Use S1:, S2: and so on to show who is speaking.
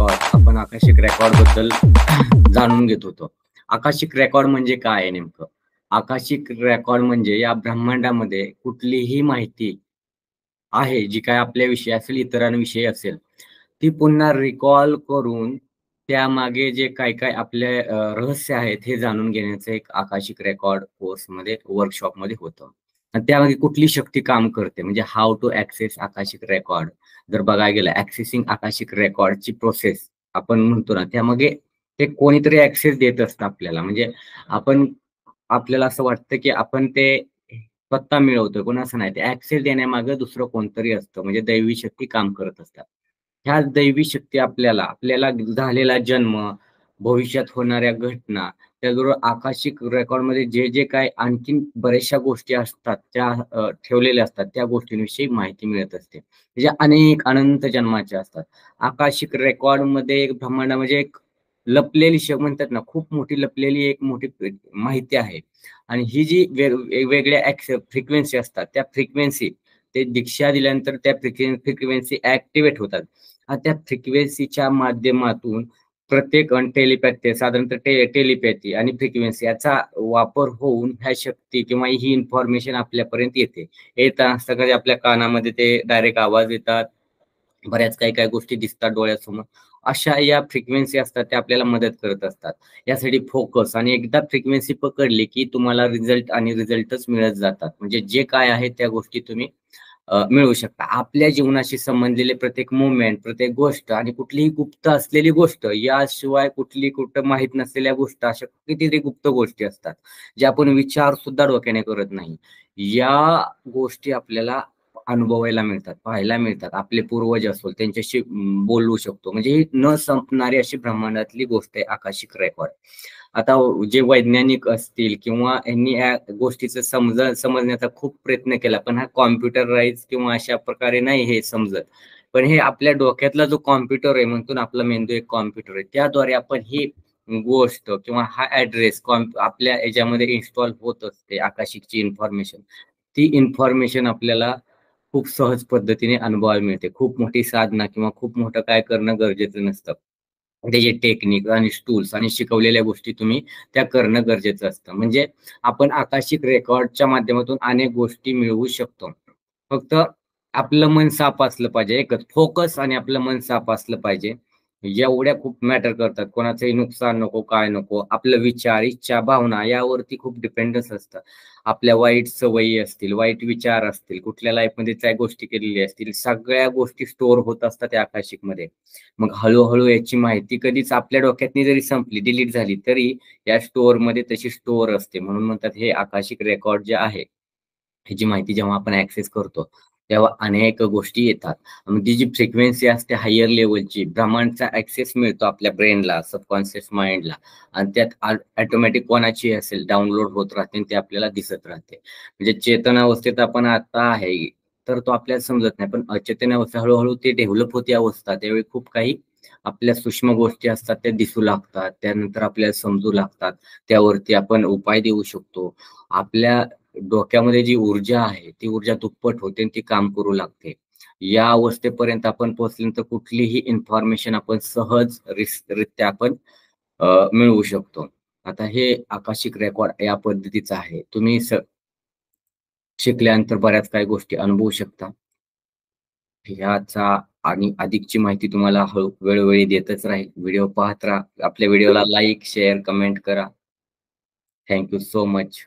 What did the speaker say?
S1: Record आपण Akashic record बद्दल जाणून घेत होतो. आकाशिक रेकॉर्ड म्हणजे काय आहे नेमकं? आकाशिक रेकॉर्ड म्हणजे या ब्रह्मांडामध्ये कुठलीही माहिती आहे, जी काही आपल्याविषयी असेल, इतरांविषयी असेल, ती पुन्हा रिकॉल करून त्यामागे जे काय-काय आपले रहस्य आहेत, हे जाणून घेण्याचं एक आकाशिक रेकॉर्ड कोर्समध्ये, वर्कशॉपमध्ये होतं. आणि त्यामागे कुठली शक्ती काम करते, म्हणजे how to access Akashic record. जर बघायला गेलं, ॲक्सेसिंग आकाशिक रेकॉर्डची प्रोसेस आपण म्हणतो ना, त्यामागे ते कोणीतरी ॲक्सेस देत असतं आपल्याला. म्हणजे आपण आपल्याला असं वाटतं, की आपण ते स्वतः मिळवतोय, पण असं नाही. ते ॲक्सेस देण्यामागे दुसरं कोणतरी असतं, म्हणजे दैवी शक्ती काम करत असतात. ह्या दैवी शक्ती आपल्याला, आपल्याला झालेला जन्म, भविष्यात होणाऱ्या घटना, त्याचबरोबर आकाशिक रेकॉर्डमध्ये जे काही आणखीन बऱ्याचशा गोष्टी असतात, त्या ठेवलेल्या असतात, त्या गोष्टींविषयी माहिती मिळत असते. म्हणजे अनेक अनंत जन्माच्या असतात. आकाशिक रेकॉर्डमध्ये एक ब्रह्मांड म्हणजे एक लपलेली म्हणतात ना, खूप मोठी लपलेली एक मोठी माहिती आहे. आणि ही जी वेगवेगळ्या फ्रिक्वेन्सी असतात, त्या फ्रिक्वेन्सी ते दीक्षा दिल्यानंतर त्या फ्रिक्वेन्सी ॲक्टिव्हेट होतात. त्या फ्रिक्वेन्सीच्या माध्यमातून प्रत्येक टेलिपॅथी साधारणतः टेलिपॅथी आणि फ्रिक्वेन्सी याचा वापर होऊन ह्या शक्ती किंवा ही इन्फॉर्मेशन आपल्यापर्यंत येते. येत असताना आपल्या कानामध्ये ते डायरेक्ट आवाज येतात. बऱ्याच काही-काही गोष्टी दिसतात डोळ्यासमोर. अशा या फ्रिक्वेन्सी असतात त्या आपल्याला मदत करत असतात. यासाठी फोकस आणि एकदा फ्रिक्वेन्सी पकडली, की तुम्हाला रिझल्ट आणि रिझल्टच मिळत जातात. म्हणजे जे काय आहे त्या गोष्टी तुम्ही मिळवू शकता. आपल्या जीवनाशी संबंधलेले प्रत्येक मूव्हमेंट, प्रत्येक गोष्ट आणि कुठलीही गुप्त असलेली गोष्ट, याशिवाय कुठं माहीत नसलेल्या गोष्टी, अशा कितीतरी गुप्त गोष्टी असतात, ज्या आपण विचार सुद्धा डोक्याने करत नाही. या गोष्टी आपल्याला अनुभवायला मिळतात, पाहायला मिळतात. आपले पूर्वज असो त्यांच्याशी बोलू शकतो. म्हणजे ही न संपणारी अशी ब्रह्मांडातली गोष्ट आहे आकाशिक रेकॉर्ड. आता जे वैज्ञानिक असतील किंवा यांनी या गोष्टीचं समजण्याचा खूप प्रयत्न केला, पण हा कॉम्प्युटराइज किंवा अशा प्रकारे नाही हे समजत. पण हे आपल्या डोक्यातला जो कॉम्प्युटर आहे, म्हणतो ना आपला मेंदू एक कॉम्प्युटर आहे, त्याद्वारे आपण ही गोष्ट किंवा हा ॲड्रेस आपल्या याच्यामध्ये इन्स्टॉल होत असते आकाशिकची इन्फॉर्मेशन. ती इन्फॉर्मेशन आपल्याला खूप सहज पद्धतीने अनुभवायला मिळते. खूप मोठी साधना किंवा खूप मोठं काय करणं गरजेचं नसतं. त्याचे टेक्निक आणि टूल्स आणि शिकवलेल्या गोष्टी तुम्ही त्या करणं गरजेचं असतं. म्हणजे आपण आकाशिक रेकॉर्डच्या माध्यमातून अनेक गोष्टी मिळवू शकतो. फक्त आपलं मन साफ असलं पाहिजे. एकच फोकस आणि आपलं मन साफ असलं पाहिजे. एवढ्या खूप मॅटर करतात. कोणाचंही नुकसान नको, काय नको. आपलं विचार, इच्छा, भावना यावरती खूप डिपेंडन्स असतं. आपल्या वाईट सवयी असतील, वाईट विचार असतील, कुठल्या लाईफमध्ये त्या गोष्टी केलेल्या असतील, सगळ्या गोष्टी स्टोअर होत असतात त्या आकाशिकमध्ये. मग हळू-हळू याची माहिती कधीच आपल्या डोक्यातनी जरी संपली, डिलीट झाली, तरी या स्टोअरमध्ये तशी स्टोअर असते. म्हणून म्हणतात हे आकाशिक रेकॉर्ड जे आहे, ह्याची माहिती जेव्हा आपण ॲक्सेस करतो, तेव्हा अनेक गोष्टी येतात. मग ती जी फ्रिक्वेन्सी असते हायर लेव्हलची, ब्रह्मांडचा ॲक्सेस मिळतो आपल्या ब्रेनला, सबकॉन्शियस माइंडला आणि त्यात ऑटोमॅटिक कोणाची असेल डाउनलोड होत राहते आणि ते आपल्याला दिसत राहते. म्हणजे चेतनावस्थेत आपण आता आहे, तर तो आपल्याला समजत नाही. पण अचेतनावस्था हळू ते डेव्हलप होते अवस्था, त्यावेळी खूप काही आपल्या सूक्ष्म गोष्टी असतात त्या दिसू लागतात. त्यानंतर आपल्याला समजू लागतात. त्यावरती आपण उपाय देऊ शकतो. आपल्या डोक्यामध्ये जी ऊर्जा आहे, ती ऊर्जा दुप्पट होते आणि ती काम करू लागते. या अवस्थेपर्यंत आपण पोहोचल्यानंतर कुठलीही इन्फॉर्मेशन आपण सहज रित्या आपण मिळवू शकतो. आता हे आकाशिक रेकॉर्ड या पद्धतीचं आहे. तुम्ही शिकल्यानंतर बऱ्याच काही गोष्टी अनुभवू शकता. ह्याचा आणि अधिकची माहिती तुम्हाला वेळोवेळी देतच राहील. व्हिडिओ पाहत राहा. आपल्या व्हिडिओला लाईक, शेअर, कमेंट करा. Thank you so much.